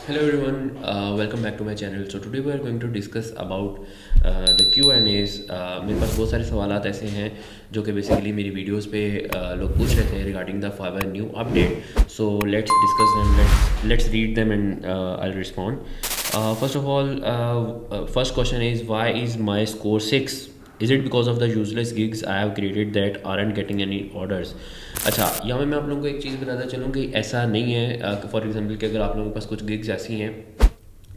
Hello everyone, welcome back to my channel. So today we are going to discuss about the Q&A's. मेरे पास बहुत सारे सवालात ऐसे हैं जो कि बेसिकली मेरी वीडियोस पे लोग पूछ रहे थे regarding the Fiverr new update. So let's discuss them. Let's read them and I'll respond. First of all, first question is, why is my score 6? Is it because of the useless gigs I have created that aren't getting any orders? अच्छा, यहाँ में मैं आप लोगों को एक चीज़ बताता चलूँ कि ऐसा नहीं है. फॉर एग्जांपल कि अगर आप लोगों के पास कुछ गिग्स ऐसी हैं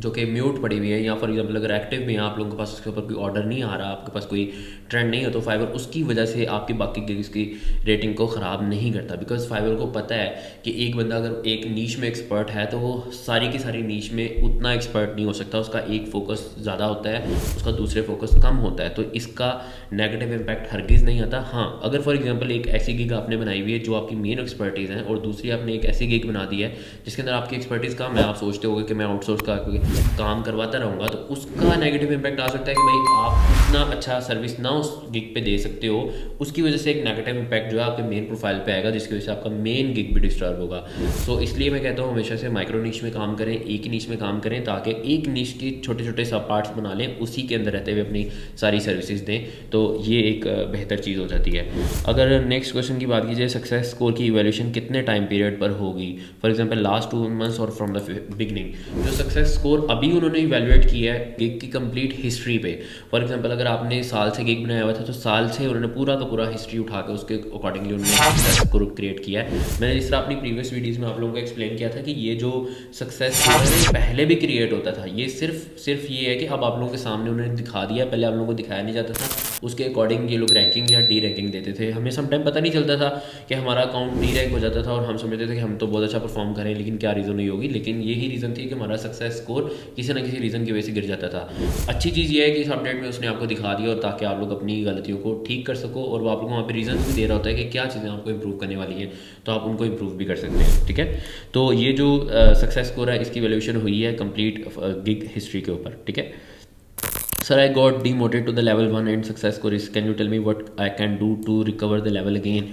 जो कि म्यूट पड़ी हुई है, या फॉर एग्जांपल अगर एक्टिव भी हैं, आप लोगों के पास उसके ऊपर कोई ऑर्डर नहीं आ रहा, आपके पास कोई ट्रेंड नहीं है, तो फाइवर उसकी वजह से आपकी बाकी गिग्स की रेटिंग को ख़राब नहीं करता. बिकॉज फाइवर को पता है कि एक बंदा अगर एक नीश में एक्सपर्ट है तो वो सारी की सारी नीश में उतना एक्सपर्ट नहीं हो सकता. उसका एक फोकस ज़्यादा होता है, उसका दूसरे फोकस कम होता है, तो इसका नेगेटिव इम्पैक्ट हरगिज़ नहीं आता. हाँ, अगर फॉर एग्जांपल एक ऐसी गिग आपने बनाई हुई है जो आपकी मेन एक्सपर्टीज़ है, और दूसरी आपने एक ऐसी गिग बना दी है जिसके अंदर आपकी एक्सपर्टीज़ कम है, आप सोचते होगे कि मैं आउटसोर्स का काम करवाता रहूँगा, तो उसका नेगेटिव इम्पैक्ट आ सकता है कि भाई आप इतना अच्छा सर्विस ना उस गिग पे दे सकते हो. उसकी वजह से एक नेगेटिव इम्पैक्ट जो है आपके मेन प्रोफाइल पे आएगा, जिसकी वजह से आपका मेन गिग भी डिस्टर्ब होगा. सो इसलिए मैं कहता हूँ हमेशा से माइक्रो नीश में काम करें, एक ही नीश में काम करें, ताकि एक नीश की छोटे छोटे सब पार्ट्स बना लें, उसी के अंदर रहते हुए अपनी सारी सर्विसेज दें, तो ये एक बेहतर चीज़ हो जाती है. अगर नेक्स्ट क्वेश्चन की बात की जाए, सक्सेस स्कोर की इवैल्यूएशन कितने टाइम पीरियड पर होगी? फॉर एग्जांपल लास्ट 2 मंथ्स और फ्रॉम द बिगनिंग. जो सक्सेस स्कोर अभी उन्होंने इवैल्यूएट किया है गिग की कंप्लीट हिस्ट्री पे. फॉर एग्जांपल अगर आपने साल से गिग बनाया हुआ था, तो साल से उन्होंने पूरा का पूरा हिस्ट्री उठा के उसके अकॉर्डिंगली उन्होंने सक्सेस स्कोर क्रिएट किया है. मैंने जिस तरह अपनी प्रीवियस वीडियोज़ में आप लोगों को एक्सप्लेन किया था कि ये जो सक्सेस स्कोर है पहले भी क्रिएट होता था. ये सिर्फ ये है कि अब आप लोगों के सामने उन्होंने दिखा दिया, पहले आप लोगों को दिखाया नहीं जाता था. उसके अकॉर्डिंग ये लोग रैंकिंग या डी रैंकिंग देते थे. हमें समटाइम पता नहीं चलता था कि हमारा अकाउंट डी रैंक हो जाता था और हम समझते थे कि हम तो बहुत अच्छा परफॉर्म करें, लेकिन क्या रीज़न नहीं होगी. लेकिन यही रीज़न थी कि हमारा सक्सेस स्कोर किसी ना किसी रीज़न की वजह से गिर जाता था. अच्छी चीज़ ये है कि इस अपडेट में उसने आपको दिखा दिया, और ताकि आप लोग अपनी गलतियों को ठीक कर सको, और वो आप लोगों को वहाँ पे रीज़न भी दे रहा होता है कि क्या चीज़ें आपको इंप्रूव करने वाली हैं, तो आप उनको इंप्रूव भी कर सकते हैं. ठीक है, तो ये जो सक्सेस स्कोर है इसकी वैल्यूएशन हुई है कंप्लीट गिग हिस्ट्री के ऊपर. ठीक है. Sir, I got demoted to the level 1 and success score is. Can you tell me what I can do to recover the level again?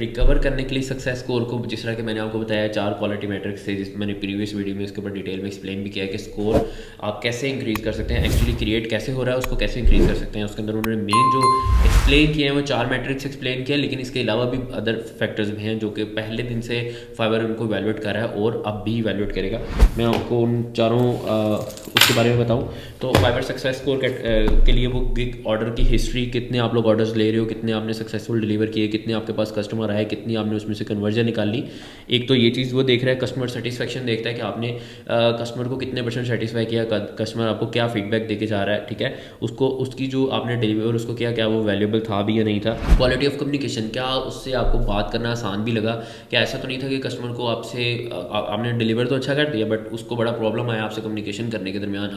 Recover करने के लिए सक्सेस स्कोर को, जिस तरह के मैंने आपको बताया, 4 क्वालिटी मैट्रिक्स थे, जिस मैंने प्रीवियस वीडियो में इसके ऊपर डिटेल में एक्सप्लेन भी किया है कि स्कोर आप कैसे इंक्रीज़ कर सकते हैं, एक्चुअली क्रिएट कैसे हो रहा है उसको कैसे इंक्रीज़ कर सकते हैं. उसके अंदर उन्होंने मेन जो एक्सप्लेन किए हैं वो 4 मैट्रिक्स एक्सप्लेन किया, लेकिन इसके अलावा भी अदर फैक्टर्स भी हैं जो कि पहले दिन से फाइवर उनको वैल्यूएट कर रहा है और अब भी वैल्यूएट करेगा. मैं आपको उन चारों उसके बारे में बताऊँ तो फाइवर सक्सेस स्कोर के लिए वो गिग ऑर्डर की हिस्ट्री, कितने आप लोग ऑर्डर्स ले रहे हो, कितने आपने सक्सेसफुल डिलीवर किए, कितने आपके पास कस्टमर आए, कितनी आपने उसमें से कन्वर्जन निकाली. एक तो ये चीज़ वो देख रहा है. कस्टमर सेटिस्फेक्शन देखता है कि आपने कस्टमर को कितने % सेटिस्फाई किया, कस्टमर आपको क्या फीडबैक देके जा रहा है. ठीक है, उसको उसकी जो आपने डिलीवर उसको किया, क्या वो वैल्यूएबल था भी या नहीं था. क्वालिटी ऑफ कम्युनिकेशन, क्या उससे आपको बात करना आसान भी लगा, क्या ऐसा तो नहीं था कि कस्टमर को आपसे आपने डिलीवर तो अच्छा कर दिया बट उसको बड़ा प्रॉब्लम आया आपसे कम्युनिकेशन करने के दरमियान,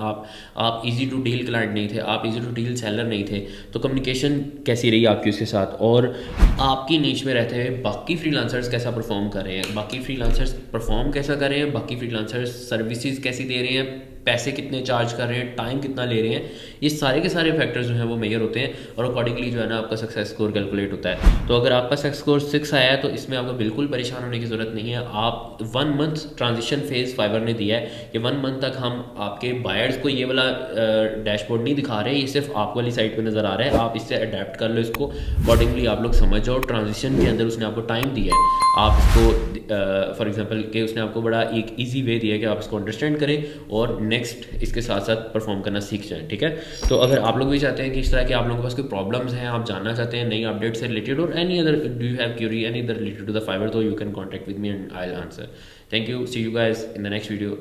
आप इजी टू डील क्लाइंट नहीं थे, आप इजी टू डील सेलर नहीं थे. तो कम्युनिकेशन कैसी रही आपकी उसके साथ, और आपकी नीच में रहते हुए बाकी फ्रीलांसर्स कैसा परफॉर्म कर रहे हैं, बाकी फ्रीलांसर्स परफॉर्म कैसा कर रहे हैं, बाकी फ्रीलांसर्स सर्विसेज कैसी दे रहे हैं, पैसे कितने चार्ज कर रहे हैं, टाइम कितना ले रहे हैं. ये सारे के सारे फैक्टर्स जो हैं वो मेजर होते हैं, और अकॉर्डिंगली जो है ना आपका सक्सेस स्कोर कैलकुलेट होता है. तो अगर आपका सक्सेस स्कोर 6 आया है तो इसमें आपको बिल्कुल परेशान होने की ज़रूरत नहीं है. आप 1 मंथ ट्रांजिशन फेज़ फाइवर ने दिया है कि 1 मंथ तक हम आपके बायर्स को ये वाला डैशबोर्ड नहीं दिखा रहे, ये सिर्फ आप वाली साइड पे नज़र आ रहा है. आप इससे अडेप्ट कर लो इसको, अकॉर्डिंगली आप लोग समझ जाओ. ट्रांजिशन के अंदर उसने आपको टाइम दिया है, आप इसको फॉर एग्जांपल कि उसने आपको बड़ा एक इजी वे दिया है कि आप इसको अंडरस्टैंड करें और नेक्स्ट इसके साथ साथ परफॉर्म करना सीख जाएं. ठीक है, तो अगर आप लोग भी चाहते हैं कि इस तरह के आप लोगों के पास कोई प्रॉब्लम्स हैं, आप जानना चाहते हैं नई अपडेट से रिलेटेड, और any other do you have query any other related to the Fiverr, तो you can contact with me and I will answer. Thank you, see you guys in the next video.